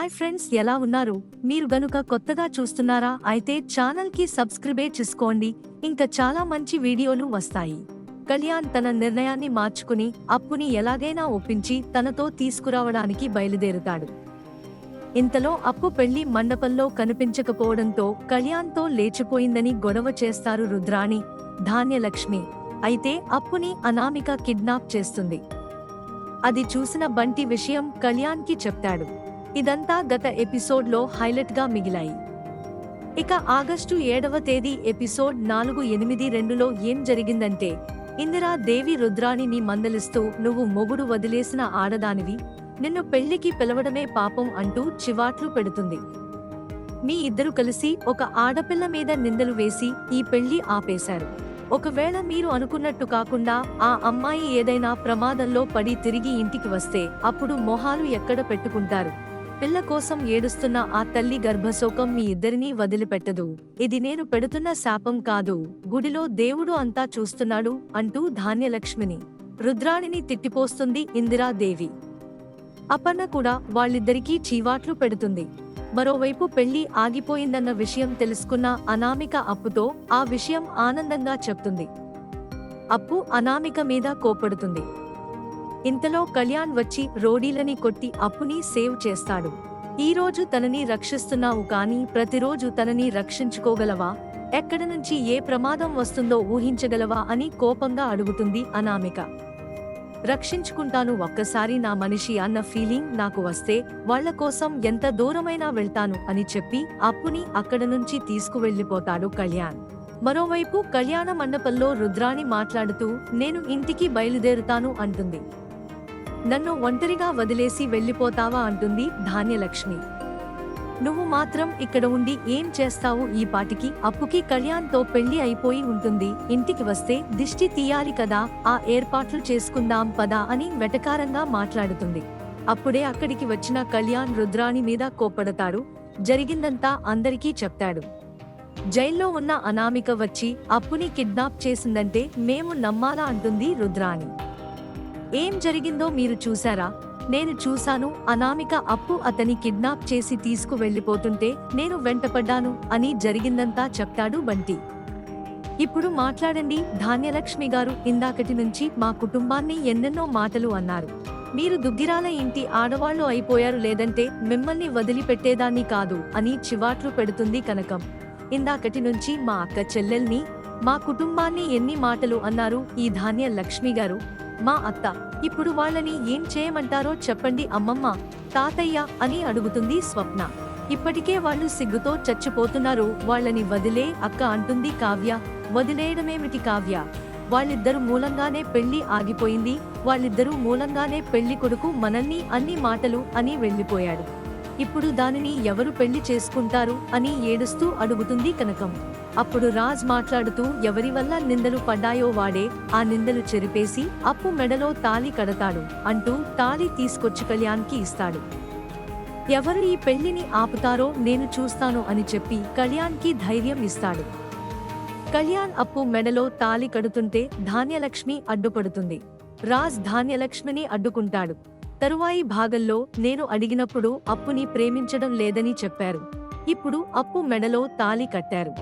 Hi friends, ఎలా ఉన్నారు? మీరు గనుక కొత్తగా చూస్తున్నారా అయితే ఛానల్ కి సబ్స్క్రైబ్ చేసుకోండి. ఇంకా చాలా మంచి వీడియోలు వస్తాయి. కళ్యాణ్ తన నిర్ణయాన్ని మార్చుకుని అప్పుని ఎలాగైనా ఒప్పించి తనతో తీసుకురావడానికి బయలుదేరుతాడు. ఇంతలో అప్పు పెళ్లి మండపంలో కనిపించకపోవడంతో కళ్యాణ్తో లేచిపోయిందని గొడవ చేస్తారు రుద్రాణి, ధాన్యలక్ష్మి. అయితే అప్పుని అనామిక కిడ్నాప్ చేస్తుంది. అది చూసిన బంటి విషయం కళ్యాణ్కి చెప్తాడు. ఇదంతా గత ఎపిసోడ్లో హైలైట్గా మిగిలాయి. ఇక ఆగస్టు 7వ తేదీ ఎపిసోడ్ 482లో ఏం జరిగిందంటే, ఇందిరా దేవి రుద్రాణిని మందలిస్తూ నువ్వు మొగుడు వదిలేసిన ఆడదానివి, నిన్ను పెళ్లికి పిలవడమే పాపం అంటూ చివాట్లు పెడుతుంది. మీ ఇద్దరు కలిసి ఒక ఆడపిల్ల మీద నిందలు వేసి ఈ పెళ్లి ఆపేశారు. ఒకవేళ మీరు అనుకున్నట్టు కాకుండా ఆ అమ్మాయి ఏదైనా ప్రమాదంలో పడి తిరిగి ఇంటికి వస్తే అప్పుడు మొహాలు ఎక్కడ పెట్టుకుంటారు? పిల్ల కోసం ఏడుస్తున్న ఆ తల్లి గర్భశోకం మీ ఇద్దరినీ వదిలిపెట్టదు. ఇది నేను పెడుతున్న శాపం కాదు, గుడిలో దేవుడు అంతా చూస్తున్నాడు అంటూ ధాన్యలక్ష్మిని, రుద్రాణిని తిట్టిపోస్తుంది ఇందిరాదేవి. అపర్ణ కూడా వాళ్ళిద్దరికీ చీవాట్లు పెడుతుంది. మరోవైపు పెళ్లి ఆగిపోయిందన్న విషయం తెలుసుకున్న అనామిక అప్పుతో ఆ విషయం ఆనందంగా చెప్తుంది. అప్పు అనామిక మీద కోపడుతుంది. ఇంతలో కళ్యాణ్ వచ్చి రోడీలని కొట్టి అప్పుని సేవ్ చేస్తాడు. ఈరోజు తనని రక్షిస్తున్నావు కానీ ప్రతిరోజు తనని రక్షించుకోగలవా? ఎక్కడి నుంచి ఏ ప్రమాదం వస్తుందో ఊహించగలవా అని కోపంగా అడుగుతుంది అనామిక. రక్షించుకుంటాను, ఒక్కసారి నా మనిషి అన్న ఫీలింగ్ నాకు వస్తే వాళ్ల కోసం ఎంత దూరమైనా వెళ్తాను అని చెప్పి అప్పుని అక్కడ నుంచి తీసుకువెళ్లిపోతాడు కళ్యాణ్. మరోవైపు కళ్యాణ మండపంలో రుద్రాణి మాట్లాడుతూ నేను ఇంటికి బయలుదేరుతాను అంటుంది. నన్ను ఒంటరిగా వదిలేసి వెళ్ళిపోతావా అంటుంది ధాన్యలక్ష్మి. నువ్వు మాత్రం ఇక్కడ ఉండి ఏం చేస్తావు? ఈ పాటికి అప్పుకి కళ్యాణ్తో పెళ్లి అయిపోయి ఉంటుంది. ఇంటికి వస్తే దిష్టి తీయాలి కదా, ఆ ఏర్పాట్లు చేసుకుందాం పదా అని వెటకారంగా మాట్లాడుతుంది. అప్పుడే అక్కడికి వచ్చిన కళ్యాణ్ రుద్రాణి మీద కోప్పడతాడు. జరిగిందంతా అందరికీ చెప్తాడు. జైల్లో ఉన్న అనామిక వచ్చి అప్పుని కిడ్నాప్ చేసిందంటే మేము నమ్మాలా అంటుంది రుద్రాణి. ఏం జరిగిందో మీరు చూశారా? నేను చూశాను. అనామిక అప్పు అతని కిడ్నాప్ చేసి తీసుకువెళ్లిపోతుంటే నేను వెంటపడ్డాను అని జరిగిందంతా చెప్తాడు బంటి. ఇప్పుడు మాట్లాడండి ధాన్యలక్ష్మి గారు, ఇందాకటి నుంచి మా కుటుంబాన్ని ఎన్నెన్నో మాటలు అన్నారు. మీరు దుగ్గిరాల ఇంటి ఆడవాళ్లు అయిపోయారు, లేదంటే మిమ్మల్ని వదిలిపెట్టేదాన్ని కాదు అని చివాట్లు పెడుతుంది కనకం. ఇందాకటి నుంచి మా అక్క చెల్లెల్ని, మా కుటుంబాన్ని ఎన్ని మాటలు అన్నారు ఈ ధాన్యలక్ష్మి గారు, మా అత్త. ఇప్పుడు వాళ్ళని ఏం చేయమంటారో చెప్పండి అమ్మమ్మ, తాతయ్య అని అడుగుతుంది స్వప్న. ఇప్పటికే వాళ్ళు సిగ్గుతో చచ్చిపోతున్నారు, వాళ్ళని వదిలే అక్క అంటుంది కావ్య. వదిలేయడమేమిటి కావ్య? వాళ్ళిద్దరు మూలంగానే పెళ్లి ఆగిపోయింది, వాళ్ళిద్దరూ మూలంగానే పెళ్లి కొడుకు మనల్ని అన్ని మాటలు అని వెళ్లిపోయాడు. ఇప్పుడు దానిని ఎవరు పెళ్లి చేసుకుంటారు అని ఏడుస్తూ అడుగుతుంది కనకం. అప్పుడు రాజ్ మాట్లాడుతూ ఎవరి వల్ల నిందలు పడ్డాయో వాడే ఆ నిందలు చెరిపేసి అప్పు మెడలో తాళి కడతాడు అంటూ తాళి తీసుకొచ్చి కళ్యాణ్కి ఇస్తాడు. ఎవరు ఈ పెళ్లిని ఆపుతారో నేను చూస్తాను అని చెప్పి కళ్యాణ్కి ధైర్యం ఇస్తాడు. కళ్యాణ్ అప్పు మెడలో తాళి కడుతుంటే ధాన్యలక్ష్మి అడ్డుపడుతుంది. రాజ్ ధాన్యలక్ష్మిని అడ్డుకుంటాడు. తరువాయి భాగంలో నేను అడిగినప్పుడు అప్పుని ప్రేమించడం లేదని చెప్పారు. ఇప్పుడు అప్పు మెడలో తాళి కట్టారు.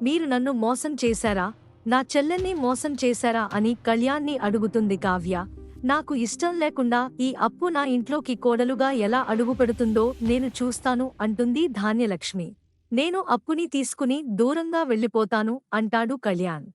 మీరు నన్ను మోసం చేశారా? నా చెల్లెల్ని మోసం చేశారా అని కళ్యాణ్ని అడుగుతుంది కావ్య. నాకు ఇష్టం లేకుండా ఈ అప్పు నా ఇంట్లోకి కోడలుగా ఎలా అడుగుపెడుతుందో నేను చూస్తాను అంటుంది ధాన్యలక్ష్మి. నేను అప్పుని తీసుకుని దూరంగా వెళ్ళిపోతాను అంటాడు కళ్యాణ్.